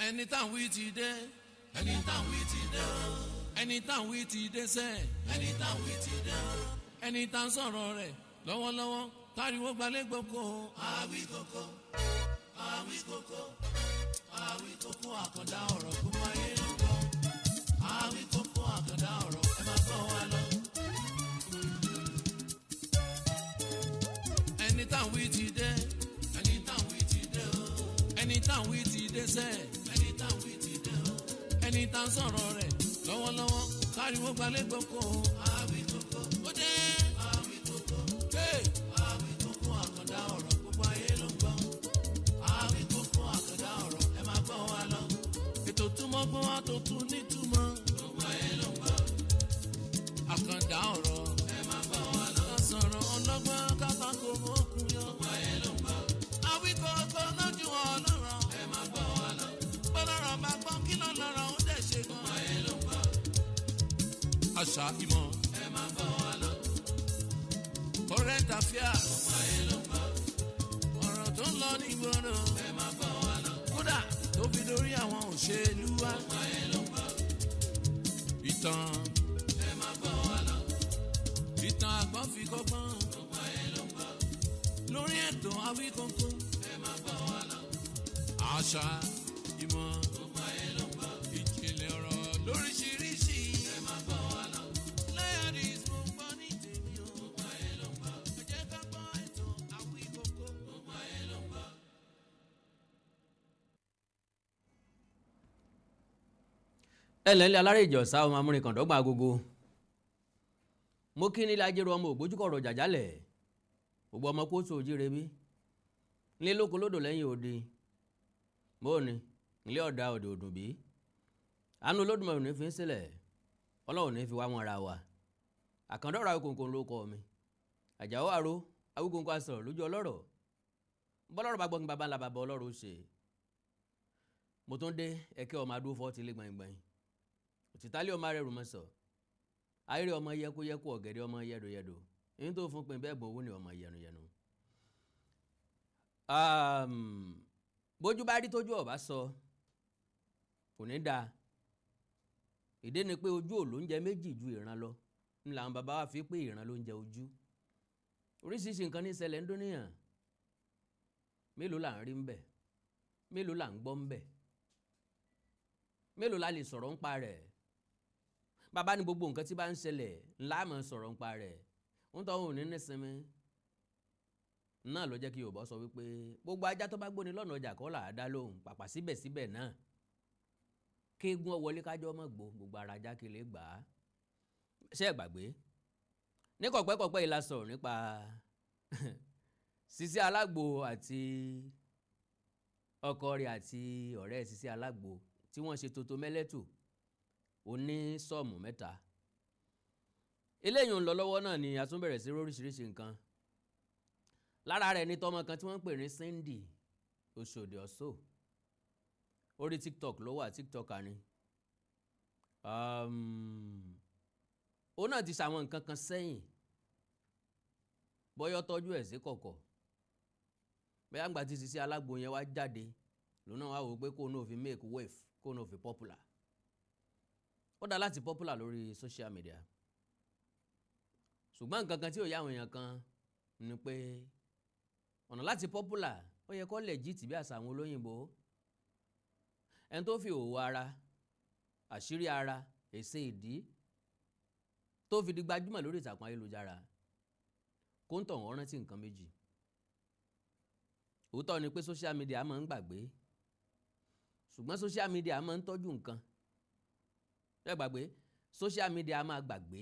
Anytime we today, anytime we today, anytime we today say, anytime we today, anytime sọ̀rọ̀ rẹ̀ lọ́wọ́lọ́wọ́ táriwo gbalẹ̀ gboko, àwí koko, àwí koko, àwí koko àkàndá ọ̀rọ̀ kó máa yé lọ́gbọ́, àwí koko àkàndá ọ̀rọ̀ ẹ máa gbọ́ wa lọ. Anytime we today, anytime we today, anytime we today say, anytime we today, anytime sọ̀rọ̀ rẹ̀ lọ́wọ́lọ́wọ́ táriwo gbalẹ̀ gboko, àwí koko, ó dé, àwí koko, hey, àwí koko àkàndá ọ̀rọ̀ kó máa yé lọ́gbọ́, àwí koko àkàndá ọ̀rọ̀ ẹ máa gbọ́ wa lọ. Ètò túmọ̀ gbọ́ wa tó tún nítumọ̀, kó máa yé lọ́gbọ́, àkàndá ọ̀rọ̀ ẹ máa gbọ́ wa lọ. Sọ̀rọ̀ ọlọ́gbọ́n kátàkó mọ́kùn yọ, kó máa yé lọ́gbọ́, àwí koko lójú ọlọ́rọ̀ ẹ máa gbọ́ wa lọ. Bọ́lọ́rọ̀ bá gbọ́ kí lọ́lọ́rọ̀ ó dẹ̀ ṣe gan, kó máa yé lọ́gbọ́, àṣà ìmọ̀ ẹ máa gbọ́ wa lọ. Current affairs kó máa yé lọ́gbọ́, ọ̀rọ̀ tó ń lọ ní ìgboro ẹ máa gbọ́ wa lọ. Kódà tó fi dórí àwọn òṣèlú wa kó máa yé lọ́gbọ́, ìtàn ẹ máa gbọ́ wa lọ. Ìtàn àgbọ̀n fi kọ́gbọ́n kó máa yé lọ́gbọ́, lórí ètò Àwíkókó ẹ máa gbọ́ wa lọ. Àṣà ìmọ̀ kó máa yé lọ́gbọ́, ìjìnlẹ̀ ọ̀rọ̀ lóríṣiríṣi ẹ máa gbọ́ wa lọ. Ladies mo gbọ́ ní tèmi o, kó máa yé lọ́gbọ́, ẹ jẹ́ ká gbọ́ ètò Àwíkókó kó máa yé lọ́gbọ́. ẹlẹ́lẹ́ alárèjọ sá ọmọ amúrin kàndọ́gba agogo mo kí nílé ajérò ọmọ ògbójúkọ̀rọ̀ jàjálẹ̀ gbogbo ọmọ kóòtù òjìrè bí nílé lóko lódò lẹ́yìn òde mọ́ọ̀ni nílé ọ̀dà òde òdùn bí àánú Olódùmarè ní fi ń sílẹ̀ Ọlọ́run ní fi wá wọn ra wa àkàndọ́rọ̀ Awíkókó ló kọ́ mi Àjàó àró Awíkókó asọ̀rọ̀ lójú ọlọ́rọ̀ bọ́lọ́rọ̀ bá gbọ́ kí baba ńlá baba ọlọ́rọ̀ ó ṣe mo tún dé ẹ̀kẹ́ ọmọ adó fọ́ ti lé gbàngbàng òtítálẹ́ ọmọ rẹ̀ rùmọ̀sọ̀ ayé ọmọ yẹkuyẹku ọ̀gẹ̀dẹ̀ ọmọ yẹdòyẹdò èyí tó fún pin bẹ́ẹ̀ bọ̀ owó ni ọmọ yẹnuyẹnu. Bójú bá rí tójú ọ̀bá sọ kò ní dáa ìdí ni pé ojú ò ló ń jẹ méjì ju ìran lọ ní làwọn bàbá wa fi pé ìran ló ń jẹ ojú oríṣiríṣi nǹkan ní ṣẹlẹ̀ ń dúníyàn mélòó là ń rí ń bẹ̀ mélòó là ń gbọ́ ń bẹ̀ mélòó la lè sọ̀rọ̀ ń pa rẹ̀ bàbá ní gbogbo nǹkan tí bá ń ṣẹlẹ̀ ńlá mọ̀ sọ̀rọ̀ ń pa rẹ̀ ń tọ́ òun ní nísinmi náà ló jẹ́ kí Yorùbá sọ wípé gbogbo ajá tó bá gbóni lọ́nà ọjà kọ́ là á dá lóhùn pàpà síbẹ̀síbẹ̀ náà kéegun ọwọlé kájọ́ mọ̀ gbogbo ara ajá kele gbà á ṣé ẹ gbàgbé ní kọ̀pẹ́kọ̀pẹ́ yìí la sọ̀rọ̀ nípa Sisi Alágbo àti ọkọ rẹ̀ àti ọ̀rẹ́ Sisi Alágbo tí wọ́n ṣe toto mẹ́lẹ́tò oní sọ́ọ̀mù 3 eléyìí ń lọ lọ́wọ́ náà ni a tún bẹ̀rẹ̀ sí oríṣiríṣi nǹkan lára rẹ̀ ní tọmọ kan tí wọ́n ń pè ní Cindy Oshodi ọ̀ṣọ́ orí TikTok ló wà TikToker ni òun náà ti ṣàwọn nǹkan kan sẹ́yìn bọ́yọ́ tọ́jú ẹ̀ sí kọ̀kọ̀ bẹ́ẹ̀ àgbà tí Sisi Alágbo yẹn wá jáde lòun náà wá wò pé kóun náà fi make wave kóun náà fi popular ó dá láti popular lórí social media ṣùgbọ́n nǹkan kan tí ò yá àwọn èèyàn kan ni pé ọ̀nà láti popular ó yẹ kó legit bí àṣà àwọn olóyìnbó ẹni tó fi òwò ara àṣírí ara èsè ìdí tó fi di gbajúmọ̀ lórí ìtàkùn ayélujára kó ń tọ̀ wọ́n rántí nǹkan méjì òótọ́ ni pé social media máa ń gbàgbé ṣùgbọ́n social media máa ń tọ́jú nǹkan ẹ gbàgbé social media máa gbàgbé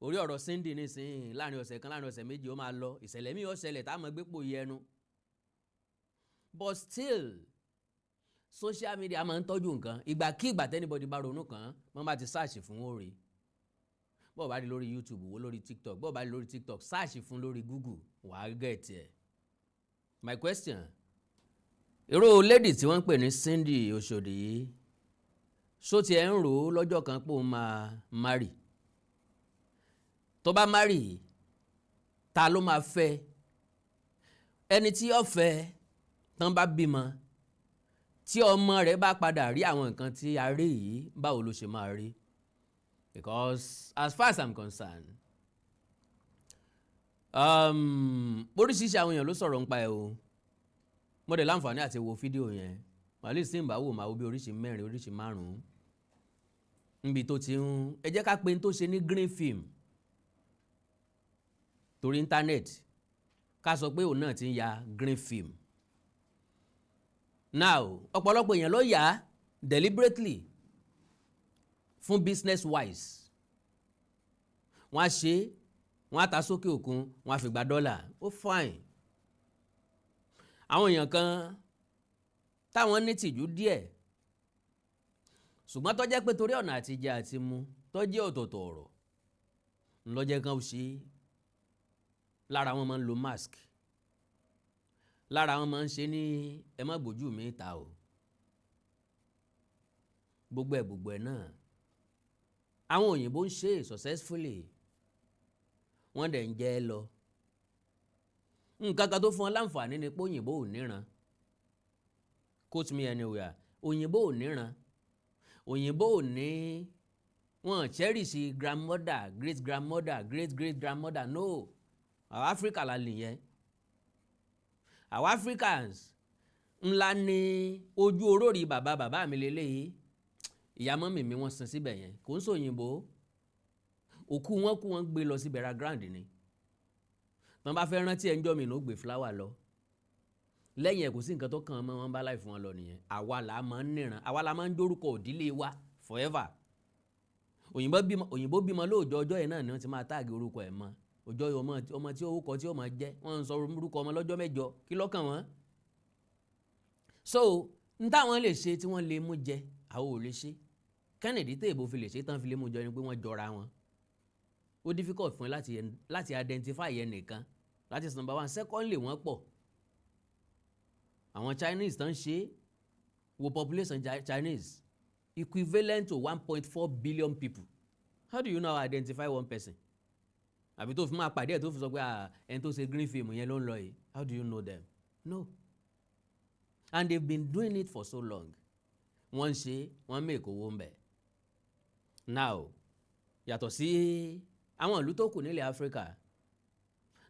orí ọ̀rọ̀ Cindy nísìnyí láàrin ọ̀sẹ̀ kan láàrin ọ̀sẹ̀ méjì ó máa lọ ìṣẹ̀lẹ̀ míì ó ṣẹlẹ̀ tá a máa gbé pò yẹnu but still social media máa ń tọ́jú nǹkan ìgbàkígbà tẹ́nibọ́dì bá ronú kàn án wọ́n bá ti sáàṣì fún oore bọ́ọ̀ bá rí lórí YouTube wò lórí TikTok bọ́ọ̀ bá rí lórí TikTok sáàṣì fún lórí Google wàá gẹ̀ẹ́tì ẹ̀. My question irú lady tí wọ́n ń pè ní Cindy Oshodi yìí ṣó tiẹ̀ ń rò ó lọ́jọ́ kan pé ó máa marry tó bá marry ta ló máa fẹ́ ẹni tí ó fẹ́ tán bá bímọ tí ọmọ rẹ̀ bá padà rí àwọn nǹkan tí a rí yìí báwo ló ṣe máa rí? Because as far as I'm concerned, oríṣiríṣi àwọn èèyàn ló sọ̀rọ̀ nípa ẹ̀ o. Mo dẹ̀ láǹfààní àti wo fídíò yẹn, màálù sí ìbáwò máa wo bí oríṣi mẹ́rin oríṣi márùn-ún níbi tó ti ń ẹ jẹ́ ká pé n tó ṣe ní green film torí íńtánẹ́ẹ̀tì ká sọ pé òun náà ti ń ya green film. Now ọ̀pọ̀lọpọ̀ èèyàn ló yà á deliberately fún business wise. Wọ́n á ṣe wọ́n á ta sókè òkun wọ́n á fi gba dọ́là ó fine. Àwọn èèyàn kan táwọn ní tìjú díẹ̀ ṣùgbọ́n tó jẹ́ pé torí ọ̀nà àtijẹ àti mu tó jẹ́ ọ̀tọ̀ọ̀tọ̀ ọ̀rọ̀ ńlọ́jẹ́ kan ó ṣe. Lára wọn máa ń lo mask, lára wọn máa ń ṣe ní ẹ má gbójú mi ta o. Gbogbo ẹ̀ náà àwọn òyìnbó ń ṣe successfully wọ́n dẹ̀ ń jẹ́ ẹ lọ. Nǹkan kan tó fún wọn láǹfààní ni pé òyìnbó ò níran. Quote me anywhere. Òyìnbó ò níran. Òyìnbó ò ní wọn cherish grandmother, great grandmother, great great grandmother. No, àwọn Africa la lè yẹn. Àwọn Africans ńlá ní ojú orórì bàbá mi lélẹ́yìí. Ìyá mọ́mì mi wọ́n sin síbẹ̀ yẹn kò ń sòyìnbó. Òkú wọn gbé lọ sí burial ground ni. Tọ́n bá fẹ́ rántí ẹnjọ́ mi ló gbé flower lọ. Lẹ́yìn ẹ̀ kò sí nǹkan tó kàn mọ́ wọn bá láì fún wọn lọ nìyẹn. Àwa la máa ń níran, àwa la máa ń dórúkọ òdílé wa forever. Òyìnbó bímọ lóòjọ́ ọjọ́ yẹn náà ni wọ́n ti máa táàgì orúkọ ẹ̀ mọ́. Ọjọ́ ọmọ tí orúkọ tí ó máa jẹ́ wọ́n ń sọ orúkọ ọmọ lọ́jọ́ mẹ́jọ kí lọ́kàn wọn. So n táwọn lè ṣe tí wọ́n lè mú jẹ àwọn ò lè ṣe. Kennedy tèèbó fi lè ṣe tán fi lè mú jẹ ni pé wọ́n jọra wọn. Ó difficult fún ẹ láti identify yẹn nìkan. That is number one. Secondly, wọ́n pọ̀. Àwọn Chinese tán ṣe wo population Chinese equivalent to 1.4 billion people. How do you now identify one person? Àbí tó fi máa pàdé ẹ̀ tó fi sọ pé ẹni tó ṣe green film yẹn ló ń lọ yìí. How do you know them? No. And they've been doing it for so long. Wọ́n ṣe wọ́n make owó ń bẹ̀. Now yàtọ̀ sí àwọn ìlú tó kù nílẹ̀ Áfíríkà,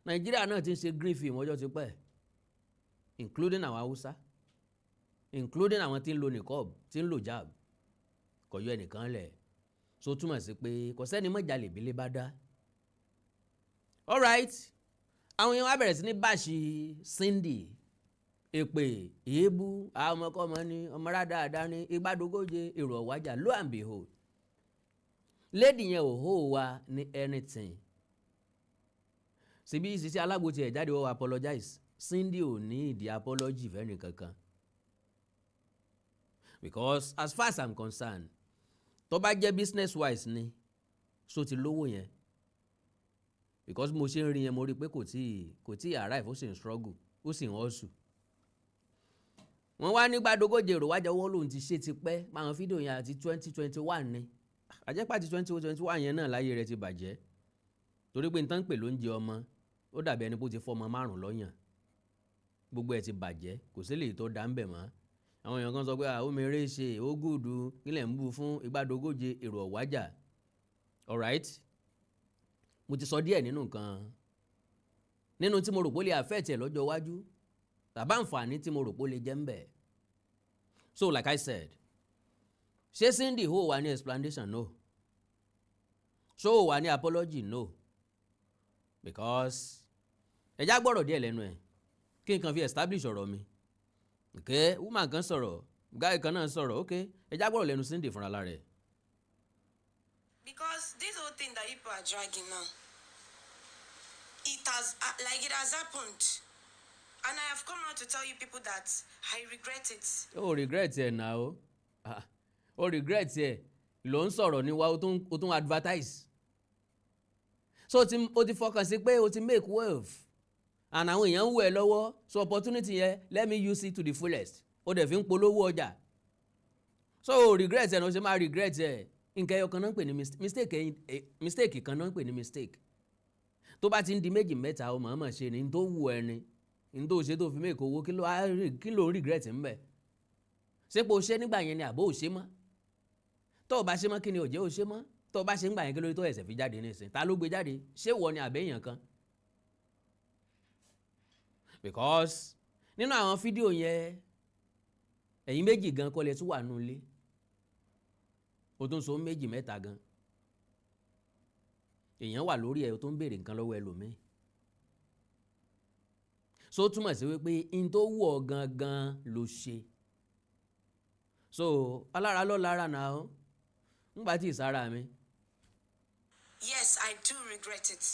Nàìjíríà náà ti ń ṣe green film ọjọ́ ti pẹ́, including àwọn Haúsá, including àwọn tí ń lo niqab tí ń lo jab, kò yọ ẹnìkan lẹ̀. So túmọ̀ sí pé kò sẹ́ni mọ́ jalè bílé bá dá. All right, àwọn èèyàn wá bẹ̀rẹ̀ sí ní báṣì Cindy, èpè, èébú, àwọn ọmọkọ́mọ ní ọmọ rádáadáa ní igbádogóje èrò ọ̀wájà. Lo and behold, lady yẹn ò hó wa ní anything. Síbí ìsísí alágbo tiẹ̀ jáde wọ́n apologize. Cindy ò ní ìdí apology fẹ́ni kankan. Because as far as I'm concerned, tó bá jẹ́ business wise ni so ti lówó yẹn. Because mo ṣe ń rí yẹn mo rí pé kò tí arrive ó sì ń struggle ó sì ń hustle. Wọ́n wá ní gbàdógójì èrò wájà owó lòun ti ṣe ti pẹ́ máa hàn fídíò yẹn àti 2021 ni. Àjẹpá ti 2021 yẹn náà láyé rẹ̀ ti bàjẹ́. Torí pé nǹkan pè ló ń jẹ ọmọ ó dàbí ẹni pé ó ti fọ́ ọmọ 5 lọ́yàn. Gbogbo ẹ̀ ti bàjẹ́ kò sí lèyí tó dá ń bẹ̀ mọ́. Àwọn èèyàn kan sọ pé ó mèrè ṣe ó gùdù kílẹ̀ ń bú fún igbádogóje èrò ọ̀wájà. Alright, mo ti sọ díẹ̀ nínú tí mo rò pé ó lè affect ẹ̀ lọ́jọ́ iwájú tàbí àǹfààní tí mo rò pé ó lè jẹ́ ń bẹ̀. So like I said, ṣé Cindy hó wà ní explanation? No. Ṣó hó wà ní apology? No. Because ẹ̀já gbọ́rọ̀ díẹ̀ lẹ́nu ẹ̀ kí n kàn fi establish ọ̀rọ̀ mi. Okay, woman kan sọ̀rọ̀ guy kan náà sọ̀rọ̀. Okay, ẹ̀já gbọ́rọ̀ lẹ́nu Cindy fúnra lára ẹ̀. Because this whole thing that people are dragging now, it has happened. And I have come out to tell you people that I regret it. Oh, regret ẹ̀ náà o. Oh, regret ẹ̀ ló ń sọ̀rọ̀ ní wa ó tún advertise. So o ti fọkàn sí pé o ti make wealth. And àwọn èèyàn ń wẹ̀ lọ́wọ́. So opportunity yẹn let me use it to the fullest. O dẹ̀ fi ń polówó ọjà. So regret ẹ̀ náà o ṣe máa regret ẹ̀. Nǹkan ẹyọ kan náà ń pè ní mistake kan náà ń pè ní mistake. Tó bá ti ń di méjì mẹ́ta o mọ̀ọ́mọ̀ ṣe ni n tó wù ẹni n tó ṣe tó fi make owó kí ló ń regret ń bẹ̀. ṣé pé o ṣe nígbà yẹn ni àbó ò ṣe mọ́ tó o bá ṣe mọ́ kí ni òjẹ́ ò ṣe mọ́ tó o bá ṣe nígbà yẹn kí lórí tó ẹ̀sẹ̀ fi jáde nísìn ta ló gbé jáde ṣé wọ ni àbẹ́yàn kan because nínú àwọn fídíò yẹn ẹ̀yin méjì gan kọ́ lẹ tún wà nù ilé o tún so méjì mẹ́ta gan èèyàn wà lórí ẹ̀ o tó ń béèrè nǹkan lọ́wọ́ ẹlòmíì so túmọ̀ sí wípé in tó wù ọ́ gangan ló ṣe so alára ló lára náà ó ńgbà tí ìsára mi. Yes, I do regret it.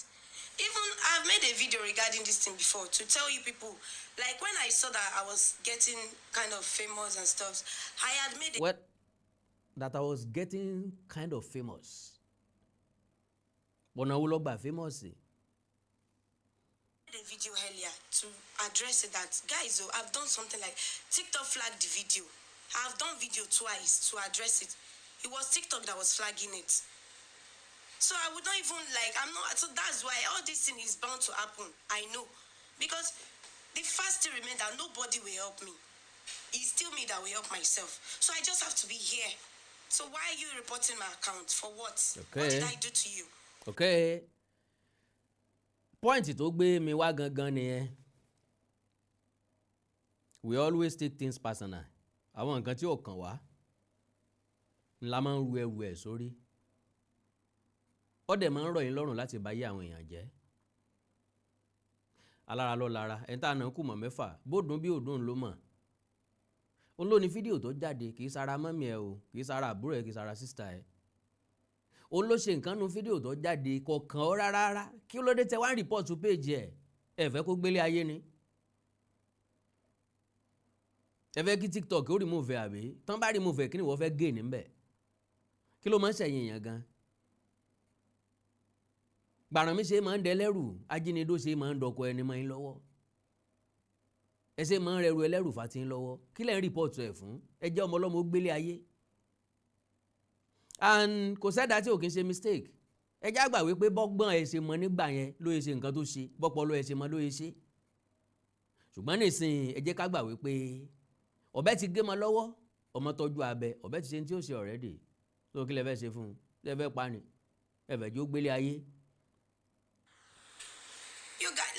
Even I've made a video regarding this thing before to tell you people, like when I saw that I was getting kind of famous and stuff, I had made What? That I was getting kind of famous. Bọ̀nà wo ló gbà famous? a video earlier to address it that, guys, oh, I've done something like TikTok flagged the video. I've done video twice to address it. It was TikTok that was flagging it. So I would not even I'm not, so that's why all this thing is bound to happen. I know. Because the fact still remains that nobody will help me. It's still me that will help myself. So I just have to be here. So why are you reporting my account? For what? Okay. What did I do to you? Okay. Point tó gbé mi wá gangan nìyẹn. We always take things personal. Àwọn nǹkan tí ò kàn wá ńlá máa ń ru ẹrù ẹ̀ sórí. Ó dẹ̀ máa ń rọ̀ yín lọ́rùn láti bá yé àwọn èèyàn jẹ́. Alára ló lára ẹni tá a nà ń kù mọ̀ mẹ́fà bódùn bí òdùn ló mọ̀. Òun ló ní fídíò tó jáde kì í sara mọ́mí ẹ o kì í sara àbúrò ẹ kì í sara sísítà ẹ. Òun ló ṣe nǹkan nu fídíò tó jáde kọ̀ọ̀kan ó rárá kí ló dé tẹ wá ń rìpọ́ọ̀tù péèjì ẹ̀ ẹ fẹ́ kó gbélé ayé ni. Ẹ fẹ́ kí TikTok ó remove àbí tán bá remove kí ni wọ́n fẹ́ gé níbẹ̀ kí ló máa ń ṣẹ̀yìn èèyàn gan. Gbàràn mi ṣe máa ń dẹlẹ́rù ajínigbó ṣe máa ń dọkọ ẹni mọ́ yín lọ́wọ́ ẹ ṣe máa ń rẹrù ẹlẹ́rù fàtí yín lọ́wọ́ kí lẹ́ ń rìpọ́ọ̀tù ẹ̀ fún ẹ jẹ́ ọmọ ọlọ́mọ ó gbélé ayé and kò sẹ́dá tí ò kí ń ṣe mistake ẹ já gbà wípé bọ́gbọ́n ẹ ṣe mọ nígbà yẹn ló yẹ ṣe nǹkan tó ṣe bọ́pọ̀ ló yẹ ṣe mọ ló yẹ ṣe ṣùgbọ́n nísìnyí ẹ jẹ́ ká gbà wípé ọ̀bẹ ti gé mọ lọ́wọ́ ọmọ tọ́jú abẹ ọ̀bẹ ti ṣe ní tí ó ṣe already tó kí lẹ fẹ́ ṣe fún un lẹ fẹ́ pa ni ẹ fẹ́ jó gbélé ayé. You got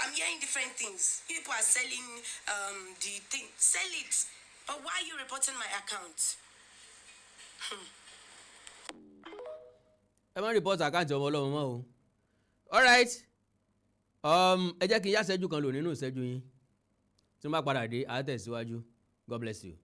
I'm hearing different things. People are selling the thing. Sell it. But why are you reporting my account? Ẹ má report àkáǹtì ọmọ ọlọ́mọ mọ́ o. Alright. Ẹ jẹ́ kí n yá ṣẹ́jú kan lò nínú ìṣẹ́jú yín. Tí wọ́n bá padà dé, àá tẹ̀síwájú. God bless you.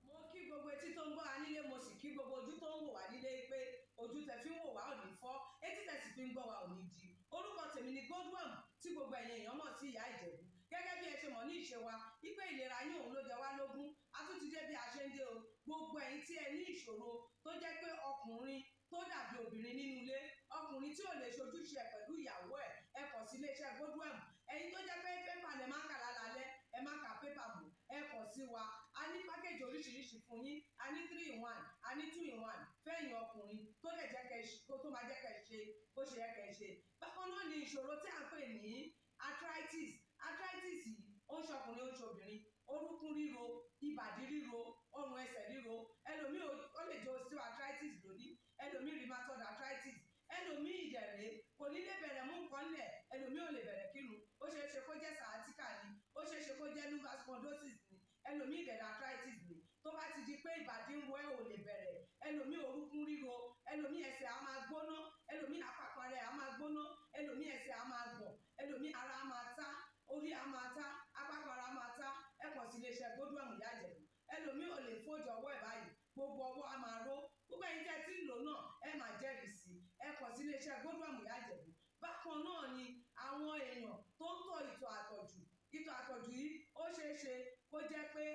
Mo kí gbogbo etí tó ń gbọ́ wa nílé, mo sì kí gbogbo ojú tó ń wò wá nílé pé ojú tẹ fi ń wò wá ò ní fọ́, etí tẹ sì fi ń gbọ́ wa ò ní di. Orúkọ tèmi ni Godwin tí gbogbo ẹ̀yin èèyàn mọ̀ sí ìyá Ìjẹ̀bú. Gẹ́gẹ́ bí ẹ ṣe mọ̀ ní ìṣe wa, wípé ìlera yín òun ló jẹ wá lógún. A tún ti dé bí a ṣe ń dé o. Gbogbo ẹ̀yin tí ẹ ní ìṣòro tó jẹ́ pé ọkùnrin tó dàbí obìnrin nínú ilé, ọkùnrin tí ò lè ṣojúṣe ẹ̀ pẹ̀lú ìyàwó ẹ̀, ẹ kàn sí iléeṣẹ́ Godwin. Ẹ̀yin tó jẹ́ pé pépà lẹ máa ń kà lálálẹ́, ẹ má ka pépà mọ́, ẹ kàn sí wa. A ní pákéjì oríṣiríṣi fún yín, a ní 3-in-1, a ní 2-in-1 fẹ́yìn ọkùnrin tó lè jẹ́ tó máa jẹ́ kẹ́ ṣe bó ṣe yẹ kẹ́ ṣe. Bákan náà ni ìṣòro tí a ń pè ní arthritis. Arthritis yìí ó ń ṣọkùnrin ó ń ṣobìnrin, orúnkún ríro, ìbàdí ríro, ọrùn ẹsẹ̀ ríro, ẹlòmíì ó lè jẹ́ osteoarthritis lónìí, ẹlòmíì rheumatoid arthritis, ẹlòmíì ìdẹ̀rẹ̀ kò ní lè bẹ̀rẹ̀ mú nǹkan lẹ̀, ẹlòmíì ò lè bẹ̀rẹ̀ kírun, ó ṣeé ṣe kó jẹ́ sciatica ni, ó ṣeé ṣe kó jẹ́ lumbar spondylosis ni, ẹlòmíì ìdẹ̀rẹ̀ arthritis ni. Tó bá ti di pé ìbàdí ń wọ ẹ́ ò lè bẹ̀rẹ̀, ẹlòmíì orúnkún ríro, ẹlòmíì ẹsẹ̀ á máa gbóná, ẹlòmíì àpapọ̀ rẹ̀ á máa gbóná, ẹlòmíì ẹsẹ̀ á máa gbọ̀n, ẹlòmíì ara á máa tá, orí á máa tá, àpapọ̀ ara á máa tá, ẹ kàn sí iléeṣẹ́ Godwin Ìyá Ìjẹ̀bú. Ẹlòmíì ò lè fojú ọwọ́ ẹ̀ báyìí, gbogbo ọwọ́ á máa ró, gbogbo ẹ̀yin tẹ́ tí ń lò náà ẹ máa jẹ́rìí sí, ẹ kàn sí iléeṣẹ́ Godwin Ìyá Ìjẹ̀bú. Bákan náà ni àwọn èèyàn tó ń tọ̀ ìtọ̀ àtọ̀jù yìí ó ṣeé ṣe kó jẹ́ pé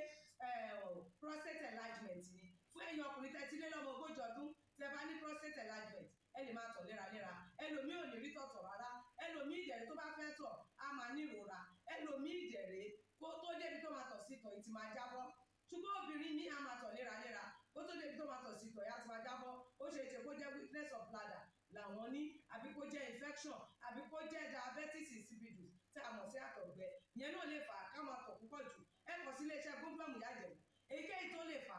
prostate enlargement ni. Fún ẹ̀yin ọkùnrin tẹ́ ti lé lọ́mọ 40 ọdún tẹ́ bá ní prostate enlargement ẹ lè máa tọ̀ léraléra, ẹlòmíì ò ní rí tọ̀tọ̀ rárá, ẹlòmíì ìdẹ̀rẹ̀ tó bá fẹ́ tọ̀ á máa ní ìrora, ẹlòmíì ìdẹ̀rẹ̀ kó tó débi tó máa tọ̀ sí tọ̀ ìtì máa jábọ́, ṣùgbọ́n obìnrin ní á máa tọ̀ léraléra kó tó débi tó máa tọ̀ sí tọ̀ ìyá ti máa jábọ́, ó ṣeé ṣe kó jẹ́ weakness of bladder làwọn ní, àbí kó jẹ́ infection, àbí kó jẹ́ diabetes insipidus tí a mọ̀ sí àtọ̀gbẹ, ìyẹn náà lè fà á ká máa tọ̀ púpọ̀ jù. Ẹ kàn sí iléeṣẹ́ Godwin Ìyá Ìjẹ̀bú. Èyíkéyìí tó lè fà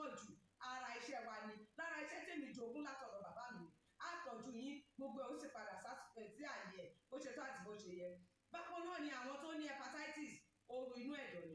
pọ̀ jù ara iṣẹ́ wa ni lára iṣẹ́ tèmi jogún látọ̀dọ̀ bàbá mi àtọ́jú yín gbogbo ẹ̀ ó sì padà sí àyè ẹ̀ bó ṣe tó àti bó ṣe yẹ. Bákan náà ni àwọn tó ní hepatitis ooru inú ẹ̀dọ̀ ni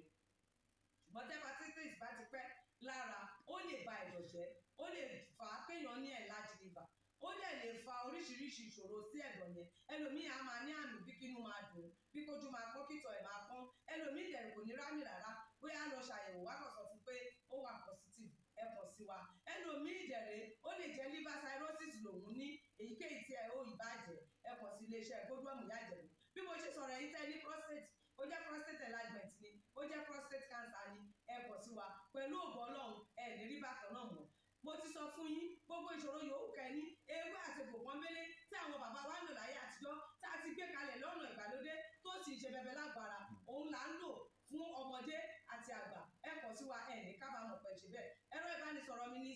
ṣùgbọ́n tí hepatitis bá ti pẹ́ lára ó lè ba ẹ̀dọ̀ jẹ́ ó lè fà á kéèyàn ní enlarged liver ó dẹ̀ lè fa oríṣiríṣi ìṣòro sí ẹ̀dọ̀ yẹn ẹlòmíì á máa ní àmì bí kínú máa dùn bí kójú máa pọ́n kítọ̀ ẹ̀ máa pọ́n ẹlòmíì dẹ̀ kò ní rámì rárá bóyá lọ ṣàyẹ̀wò wá kàn sọ fún pé ó wà positive ẹ kàn sí wa ẹlòmíì dẹ̀rẹ̀ ó lè jẹ́ liver cirrhosis lòun ní èyíkéyìí tí ẹ ó ìbàjẹ́ ẹ kàn sí iléeṣẹ́ gbódúọ̀mù yájẹ̀mú bí mo ṣe sọ̀rọ̀ yìí tẹ́ ní prostate ó jẹ́ prostate enlargement ni ó jẹ́ prostate cancer ni ẹ kàn sí wa pẹ̀lú ògo Ọlọ́run ẹ ní rí bákan náà mọ́ mo ti sọ fún yín gbogbo ìṣòro yòówù kẹ́ni ewé àti gbòǹkan mélé tí àwọn bàbá wa ń lò láyé àtijọ́ tá a ti gbé kalẹ̀ lọ́nà ìgbàlódé tó sì ṣe bẹbẹ lágbára òun là ń lò fún ọmọdé àti àgbà ẹ kàn sí wa ẹ ní kábàámọ̀ pẹ̀ ṣe bẹ́ẹ̀ ẹ̀rọ ìbánisọ̀rọ̀ mi ni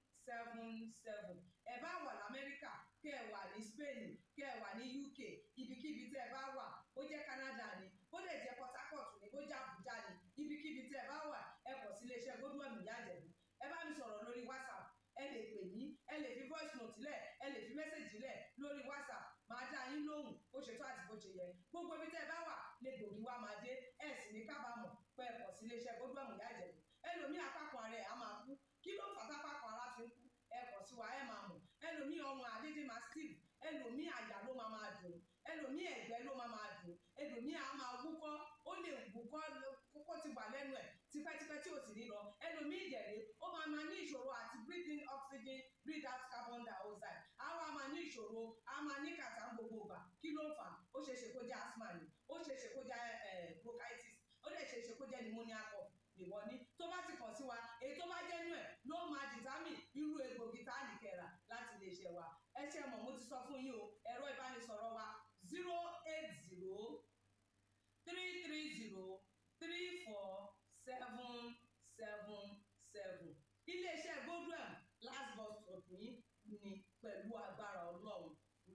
08033034777 ẹ bá wà lamẹ́ríkà kí ẹ wà ní Spain kí ẹ wà ní UK ibikíbi tí ẹ bá wà ó jẹ́ Canada ni ó lè jẹ́ Port Harcourt ni ó jẹ́ Abuja ni ibikíbi tí ẹ bá wà ẹ kàn sí iléeṣẹ́ gbódúọ̀mù yájẹ̀mú ẹ bá mi sọ̀rọ̀ lórí WhatsApp ẹ lè pè mí ẹ lè fi voice note lẹ̀ ẹ lè fi message lẹ̀ lórí WhatsApp máa dá yín lóhùn bó ṣe tó àti bó ṣe yẹ gbogbo ibi tẹ́ ẹ bá wà lè gbòógì wá máa dé ẹ sì ní kábàámọ̀ pé ẹ kàn sí iléeṣẹ́ gbódúọ̀mù yájẹ̀mú ẹlòmíì apákan ara ẹ̀ á máa kú kí ló fà tápákan ara fi ń kú ẹ kàn sí wa ẹ máa mọ̀ ẹlòmíì ọrùn àdédé máa steve ẹlòmíì àyà ló máa dùn ẹlòmíì ẹ̀gbẹ́ ló máa dùn ẹlòmíì á máa wúkọ́ ó lè wúkọ́ kókó ti wà lẹ́nu ẹ̀ tipẹ́tipẹ́ tí ò sì ní lọ ẹlòmíì ìjẹ̀rẹ̀ ó máa ní ìṣòro àti breathe in oxygen breathe out carbon dioxide á wá máa ní ìṣòro á máa ní kàtà gbogbo ìgbà kí ló fà ó ṣeéṣe kó jẹ́ asthma ni ó ṣeéṣe kó jẹ́ bronchitis ó lè ṣeéṣe kó jẹ́ pneumonia cough ìwọ ní tó bá ti kàn sí wa èyí tó bá jẹ́ inú ẹ̀ ló máa determine irú egbògi tá a lè kẹ̀rà láti lè ṣe wa ẹ ṣe mọ̀ mo ti sọ fún yín o ẹ̀rọ ìbánisọ̀rọ̀ wa 08033034777 iléeṣẹ́ gbódúọ̀m last bus stop yín ni pẹ̀lú agbára Ọlọ́run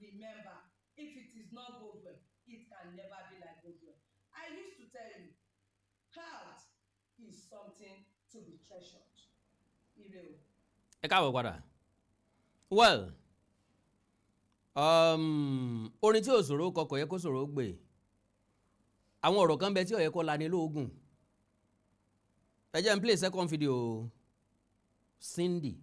remember if it is not Godwell it can never be like Godwell I used to tell you health is something to be treasured. Ire o. ẹ káàbọ̀ padà well orin tí ò ṣòro kọkọ̀ yẹ kó ṣòro gbé àwọn ọ̀rọ̀ kan bẹ tí ó yẹ kó lani lóògùn ẹ jẹ́ n play second video Cindy.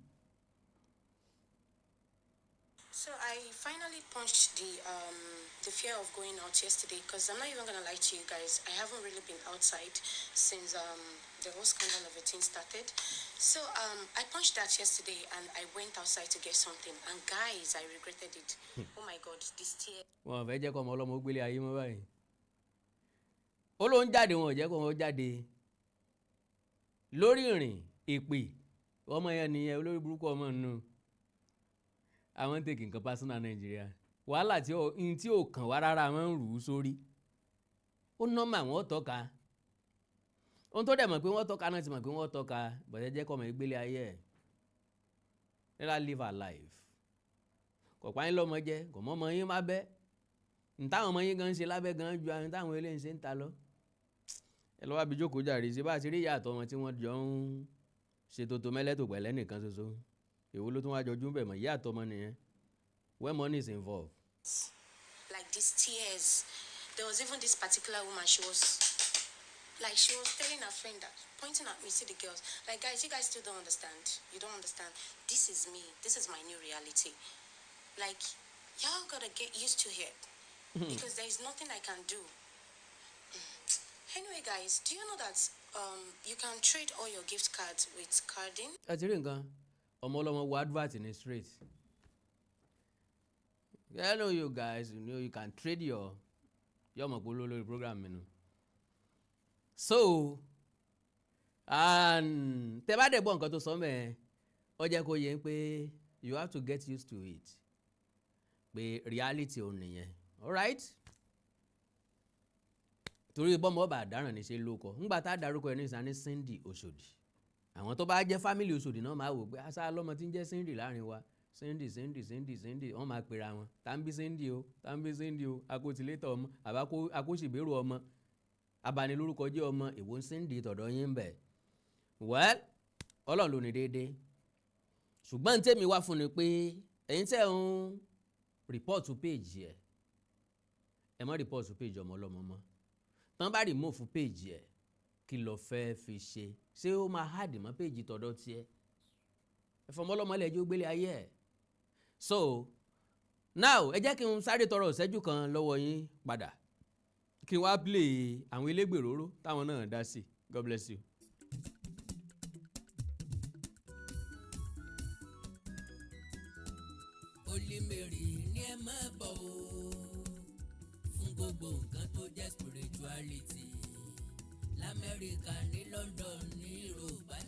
So I finally punched the fear of going out yesterday because I'm not even gonna lie to you guys. I haven't really been outside since the whole scandal of the thing started. So I punched that yesterday and I went outside to get something. And guys, I regretted it. Oh my God, this tear. Wọ́n fẹ́ jẹ́ kó ọmọ ọlọ́mọ gbélé ayé mọ́ báyìí. Ó ló ń jáde wọn ò jẹ́ kó wọn jáde. Lórí ìrìn ìpè ọmọ yẹn nìyẹn olórí burúkú ọmọ nù. Àwọn tèkì nǹkan personal Nàìjíríà wàhálà tí ò kàn wá rárá wọn ń rù ú sórí ó nọ́mà wọn tọ́ka ohun tó dẹ̀ mọ̀ pé wọ́n tọ́ka náà ti mọ̀ pé wọ́n tọ́ka bọ̀dẹ̀ jẹ́ kọ́mọ ìgbélé ayé ẹ̀ nílá live her life kò pa yín lọ́mọ jẹ́ kò mọ́ ọmọ yín má bẹ́ ntáwọn ọmọ yín gan ṣe lábẹ́ gan ju àwọn táwọn eléyìí ṣe ń ta lọ ẹ lọ́wọ́ àbí jókòó jàre ṣe bá a ti rí ìyá àtọmọ tí wọ́n jọ ń ṣètò tó mẹ́lẹ́tò pẹ̀lẹ́ nìkan ṣoṣo èwo ló tún wá jọjú bẹ̀ mọ́ ìyá àtọmọ nìyẹn when money is involved. Like these tears. There was even this particular woman, she was telling her friend that, pointing at me, see the girls, like, guys, you guys still don't understand. You don't understand. This is me. This is my new reality. Like, y'all gotta get used to it. Because there is nothing I can do. Anyway, guys, do you know that you can trade all your gift cards with carding? ẹ ti rí nǹkan ọmọ ọlọmọ wo advert ní straight. Hello you guys, you can trade your mọ̀ pé olórí program mi nù. So tẹ bá dẹ̀ gbọ́ nǹkan tó sọ mẹ́ẹ̀ ọ jẹ́ kó yẹ pé you have to get used to it pé reality ò nìyẹn alright torí bọ́mọ ọba àdáràn ní ṣe lóko ńgbà tá a dárúkọ ẹ̀ ní ìsàn ní Cindy Oshodi àwọn tó bá jẹ́ family Oṣòdì náà máa wò pé aṣá lọ́mọ tí ń jẹ́ Cindy láàrin wa Cindy wọ́n máa pera wọn tàbí Cindy o akótilétọ̀ ọmọ àbá akóṣìbérò ọmọ abanilórúkọ jẹ́ ọmọ èwo Cindy tọ̀dọ̀ yín bẹ̀. well Ọlọ́run ló ní déédéé ṣùgbọ́n tèmi wá fún ni pé ẹ̀yin tẹ́ ń rìpọ́ọ̀tù péèjì ẹ má rìpọ́ọ̀tù péèjì ọmọ ọlọ́mọ mọ́ tán bá rìmọ́ọ̀fù péèjì ẹ̀ kí ló fẹ́ fi ṣe ó máa háàdì mọ́ péèjì tọ̀dọ̀ tiẹ̀ ẹ̀fọ́mọ́ ọlọ́mọ lẹ́jọ́ gbélé ayé ẹ̀. so now ẹ jẹ́ kí n sáré tọrọ ìṣẹ́jú kan lọ́wọ́ yín padà kí n wá play àwọn elégbèróró táwọn náà dá sí. God bless you. Olímèrè ni ẹ máa bọ̀ o fún gbogbo nǹkan tó jẹ́ spirituality l'Amẹ́ríkà ní London ní Yorùbá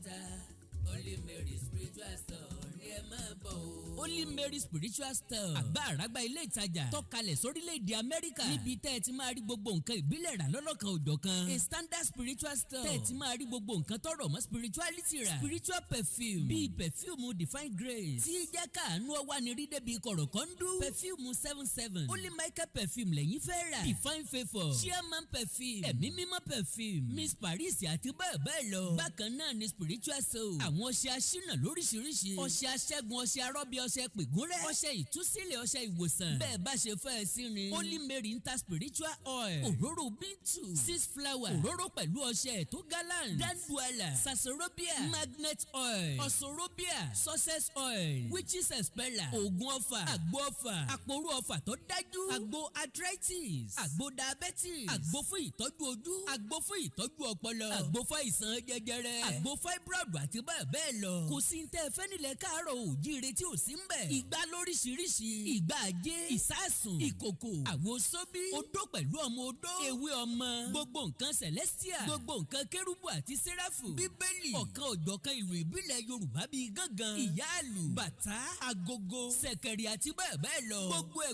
Olímèrè spiritual store ni ẹ máa bọ̀ o. Olímèrè spiritual store àgbà àràgbà ilé ìtajà tọ́kalẹ̀ sórílẹ̀-èdè Amẹ́ríkà níbi tẹ́ ẹ ti máa rí gbogbo nǹkan ìbílẹ̀ rà lọ́lọ́kan òjọ̀kan. A standard spiritual store tẹ́ ẹ ti máa rí gbogbo nǹkan tọrọ mọ́ spirituality rà. Spiritual perfume bíi perfume divine grace tí jẹ́ káàánú ọwọ́ ni rí débi kọ̀rọ̀kọ́ndú. Perfume 77 Holy Michael perfume lẹ́yìn fẹ́ rà. Divine favour chairman perfume ẹ̀mí mímọ́ perfume Miss Paris àti bẹ́ẹ̀ bẹ́ẹ̀ lọ. Bákan náà ni spiritual soul àwọn ọṣẹ aṣínà lóríṣiríṣi ọṣẹ aṣẹ́gun ọṣẹ arọ́bí ọṣẹ pègúnrẹ́ ọṣẹ ìtúsílẹ̀ ọṣẹ ìwòsàn bẹ́ẹ̀ bá ṣe fẹ́ sí ni. Holy Mary ń ta spiritual oil òróró bíntù 6 flower òróró pẹ̀lú ọṣẹ tó gallant danduala sasorobia magnet oil ọ̀sọ̀rọ̀bíà success oil witches expeller oògùn ọfà àgbo ọfà àpòrú ọfà tó dájú àgbo arthritis àgbo diabetes àgbo fún ìtọ́jú ojú àgbo fún ìtọ́jú ọpọlọ àgbo fún ìsàn jẹjẹrẹ àgbo fibroid àti bẹ́ẹ̀ lọ. Kò sí tẹ́ ẹ fẹ́ nílẹ̀ káàárọ̀ òjíire tí ò sí ń bẹ̀. Ìgbà lóríṣiríṣi ìgbà ajé ìsásùn ìkòkò àwo sóbí odó pẹ̀lú ọmọ odó ewé ọmọ gbogbo nǹkan celestia gbogbo nǹkan kérúbù àti sẹ́ráfù bíbélì ọ̀kan òjọ̀kan ìlú ìbílẹ̀ Yorùbá bíi gángan ìyáàlù bàtà agogo ṣẹ̀kẹ̀rì àti bẹ́ẹ̀ lọ.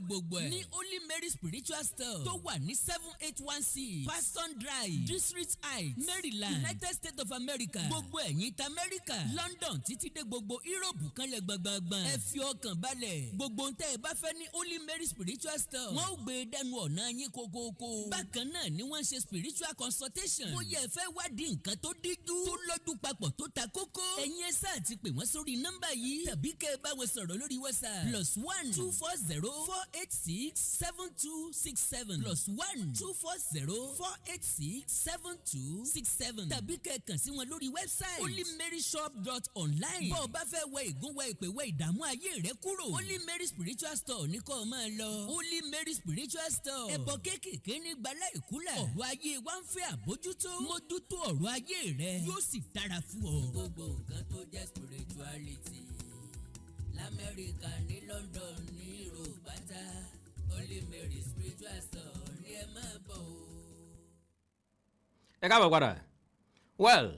Gbogbo ẹ̀ ní Holy Mary spiritual store tó wà ní 7816 Paston Drive District Heights Maryland United States of America. Gbogbo ẹ̀yin ta Amẹ́ríkà London títí dé gbogbo Europe kan lẹ̀ gbàngbàngbàn. Ẹ fi ọkàn balẹ̀ gbogbo ntẹ́ ẹ bá fẹ́ ní Holy Mary spiritual store wọ́n ó gbé dẹnu ọ̀nà yín kókókó. Bákan náà ni wọ́n ń ṣe spiritual consultation. Bóyá ẹ fẹ́ wádìí nǹkan tó díjú tó lọ́jú papọ̀ tó ta kókó. Ẹ̀yin ẹ sáà ti pè wọ́n sórí nọ́mbà yìí tàbí kẹ́ ẹ bá wọn sọ̀rọ̀ lórí WhatsApp +1 240 486 7267 +1 240 486 7267 tàbí kẹ́ ẹ kàn sí wọn lórí website holymaryshop.online. Bó o bá fẹ́ wẹ ìgún wẹ ìpè wẹ ìdààmú ayé rẹ kúrò Holy Mary spiritual store ní kó o máa lọ. Holy Mary spiritual store ẹbọ kéékèèké ní gbalẹ̀ ìkúlẹ̀. Ọ̀rọ̀ ayé wa ń fẹ́ àbójútó mójútó ọ̀rọ̀ ayé rẹ yóò sì dára fún ọ. Gbogbo nǹkan tó jẹ́ spirituality l'Amẹ́ríkà ní London ní Yorùbá Holy Mary spiritual store ní ẹ máa bọ̀ o. Ẹ káàbọ̀ padà well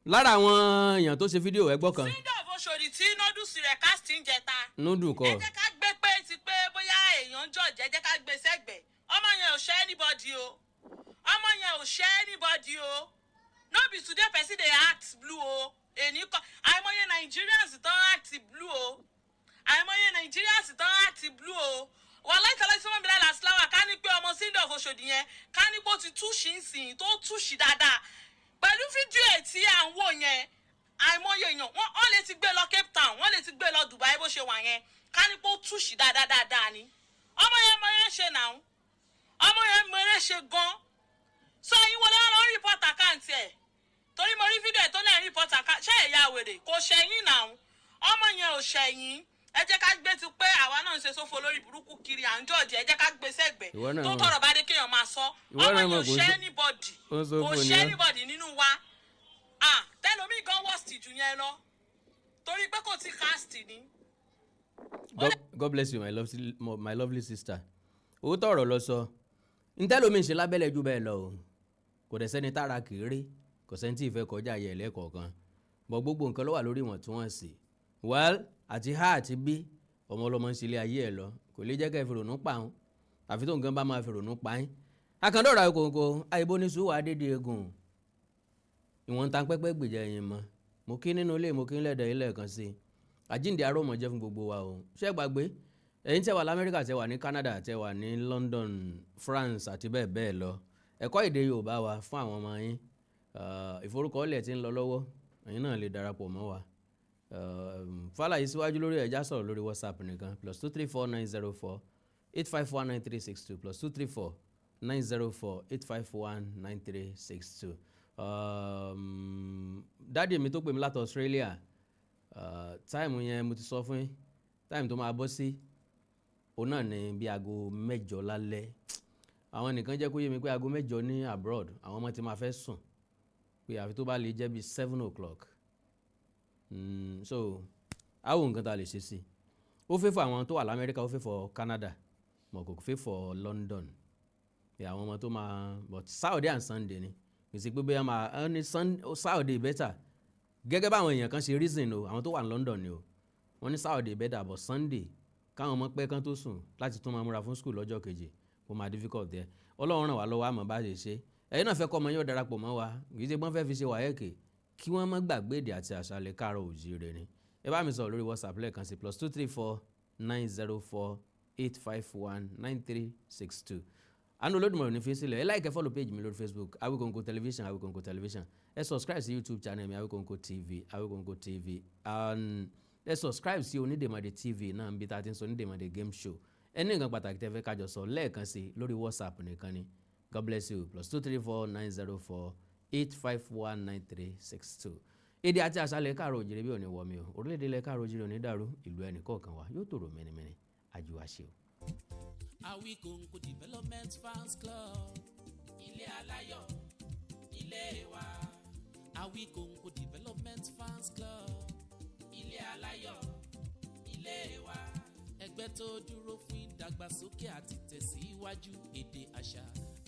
lára àwọn èèyàn tó ṣe fídíò ẹgbọ́ kan. Síndọ̀ Oshodi tí nódùsì rẹ̀ cast ń jẹta. Núdù kọ. Ẹ jẹ́ ká gbé pé ti pé bóyá èèyàn ń jọ̀jẹ́ ẹ jẹ́ ká gbé sẹ́gbẹ̀ẹ́. Ọmọ yẹn ò ṣe anybody o. Ọmọ yẹn ò ṣe anybody o. No be today person dey act blue o. Èní kọ́ àìmọye Nigerians tó act blue o. Àìmọye Nigerians tó act blue o. Wàláì tẹ́lẹ̀ tí wọ́n bí lára síláwà ká ní pé ọmọ Síndọ̀ Oshodi yẹn ká ní pé ó ti túṣì ń sìn tó túṣì dáadáa. Pẹ̀lú fídíò ẹ̀ tí à ń wò yẹn àìmọye èèyàn wọ́n lè ti gbé lọ Cape Town wọ́n lè ti gbé lọ Dubai bó ṣe wà yẹn ká ní pé ó túṣì dáadáa ni ọmọ yẹn ṣe náà ọmọ yẹn ṣe gan sọ yín wọlé wọn lọ report account ẹ̀ torí mo rí fídíò ẹ̀ tó náà report account ṣé ẹ̀yà wèrè kò ṣẹ̀yìn náà ọmọ yẹn ò ṣẹ̀yìn ẹ jẹ́ ká gbé ti pé àwa náà ń ṣe sófo lórí burúkú kiri à ń jọ̀jẹ̀ ẹ jẹ́ ká gbé sẹ́gbẹ̀ẹ́ tó tọrọ bá dé kéèyàn máa sọ ọmọ yẹn ò ṣe anybody kò ṣe anybody nínú wa tẹ́lómi gan worst jù yẹn lọ torí pé kò tí cast ni. God bless you my lovely sister. Òótọ́ ọ̀rọ̀ lọ sọ ntẹ́lómi ń ṣe lábẹ́lẹ̀ jù bẹ́ẹ̀ lọ o kò dẹ̀ sẹ́ni tára kéré kò sẹ́ni tí ìfẹ́ kọjá ayé ẹ̀lẹ́kọ̀ọ̀kan bọ́ gbogbo nǹkan ló wà lórí wọn tí wọ́n sì well àti ha àti bí ọmọ ọlọ́mọ ń ṣe ilé ayé ẹ̀ lọ kò lè jẹ́ ká ìfèrònú pa òun àfi tó nǹkan bá máa fèrònú pa yín. Akandọ́ra kòkó àìbó ní sùúrù àdédé egun ìwọ̀n ta pẹ́pẹ́ gbèjà ẹ̀yìn mọ́ mo kí nínú ilé mo kí ń lẹ́dọ̀ ilé kan sí i àjíǹde aró mọ̀ jẹ́ fún gbogbo wa o ṣé gbàgbé ẹ̀yin tẹ́ wà lamẹ́ríkà tẹ́ wà ní Canada tẹ́ wà ní London France àti bẹ́ẹ̀ bẹ́ẹ̀ lọ ẹ̀kọ́ èdè Yorùbá wa fún àwọn ọmọ yín ìforúkọọ́lẹ̀ tí ń lọ lọ́wọ́ ẹ̀yin náà lè darapọ̀ mọ́ wa fàlàyé síwájú lórí ẹ̀já sọ̀rọ̀ lórí WhatsApp nìkan +234 904 851 9362 +234 904 851 9362 dáàdì mi tó pè mí láti Australia táìmù yẹn mo ti sọ fún yín táìmù tó máa bọ́ sí òun náà ní bí aago 8 lálẹ́ àwọn nìkan jẹ́ kó yé mi pé aago 8 ní abroad àwọn ọmọ ti máa fẹ́ sùn pé àfi tó bá lè jẹ́ bí 7 o'clock so àwọn nǹkan tá a lè ṣe sí ó fẹ́ fọ àwọn tó wà lamẹ́ríkà ó fẹ́ fọ Canada mọ̀ kò fẹ́ fọ London àwọn ọmọ tó máa but Saturday and Sunday ni kìsì pé bóyá máa ní Saturday better gẹ́gẹ́ báwọn èèyàn kan ṣe reason o àwọn tó wà ní London ni o wọ́n ní Saturday better but Sunday káwọn ọmọ pẹ́ kán tó sùn láti tún máa múra fún school lọ́jọ́ kejì kó máa difficult there Ọlọ́run ràn wá lọ́wọ́ àmọ́ bá ṣe ṣe ẹ̀yin náà fẹ́ kọ́ ọmọ yóò darapọ̀ mọ́ wa kì í ṣe gbọ́n fẹ́ fi ṣe wáyẹ̀kì kí wọ́n má gbàgbé èdè àti àṣàlẹ̀ káàrọ̀ òjíire ni ẹ bá mi sọ̀rọ̀ lórí WhatsApp lẹ́ẹ̀kan sí +234 904 851 9362 àánú Olódùmarè ní fi sílẹ̀ ẹ like follow page mi lórí Facebook Awikonko television Awikonko television ẹ subscribe sí YouTube channel mi Awikonko TV and ẹ subscribe sí Onídèmàdé TV náà bí tá a ti ń sọ Onídèmàdé game show ẹni nǹkan pàtàkì tẹ́ fẹ́ kájọ sọ lẹ́ẹ̀kan sí lórí WhatsApp nìkan ni God bless you +234 904 851 9362 èdè àti àṣàlẹ̀ káàrọ̀ òjìrè bí òní wọ̀ mí o orílẹ̀-èdè ilẹ̀ káàrọ̀ òjìrè òní dàrú ìlú ẹnì kọ̀ọ̀kan wa yóò tòrò mẹ́nimẹ́ni àjùwàṣe o. Awikonko Development Fans Club ilé aláyọ̀ ilé wa. Awikonko Development Fans Club ilé aláyọ̀ ilé wa. Ẹgbẹ́ tó dúró fún ìdàgbàsókè àti tẹ̀síwájú èdè àṣà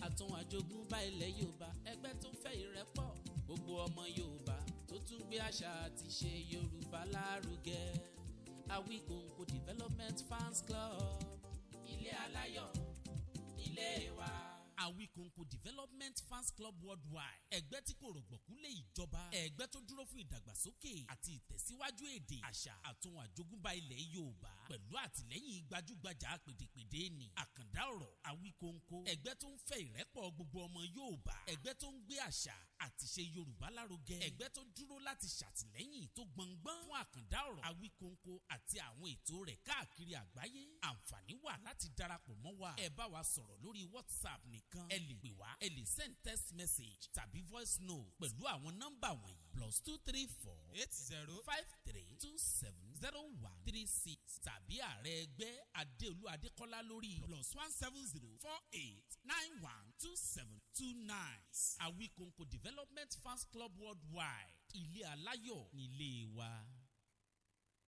àtún àjogúnbá ilẹ̀ Yorùbá. Ẹgbẹ́ tó fẹ́ ìrẹ́pọ̀ gbogbo ọmọ Yorùbá tó tún gbé àṣà àti ṣe Yorùbá lárugẹ. Awikonko Development Fans Club ilé aláyọ̀ ilé wa. Awikonko Development Fans Club Worldwide ẹgbẹ́ tí kò rọ̀gbọ̀kú lé ìjọba ẹgbẹ́ tó dúró fún ìdàgbàsókè àti ìtẹ̀síwájú èdè àṣà àtún àjogúnbá ilẹ̀ Yorùbá pẹ̀lú àtìlẹ́yìn gbajúgbajà pèdèpèdè ní àkàndá ọ̀rọ̀ Awikonko ẹgbẹ́ tó ń fẹ́ ìrẹ́pọ̀ gbogbo ọmọ Yorùbá ẹgbẹ́ tó ń gbé àṣà àti ṣe Yorùbá lárugẹ ẹgbẹ́ tó dúró láti ṣàtìlẹ́yìn tó gbọ̀ngbọ́n fún àkàndá ọ̀rọ̀ Awikonko àti àwọn ètò rẹ̀ káàkiri àgbáyé àǹfààní wà láti darapọ̀ mọ́ wa ẹ bá wa sọ̀rọ̀ lórí WhatsApp nìkan ẹ lè pè wá ẹ lè send text message tàbí voice note pẹ̀lú àwọn nọ́mbà wọ̀nyí +234 8053270136 tàbí ààrẹ ẹgbẹ́ Adéolú Adékọ́lá lórí +17048912729. Awikonko Development Fans Club Worldwide ilé aláyọ̀ nílé wa.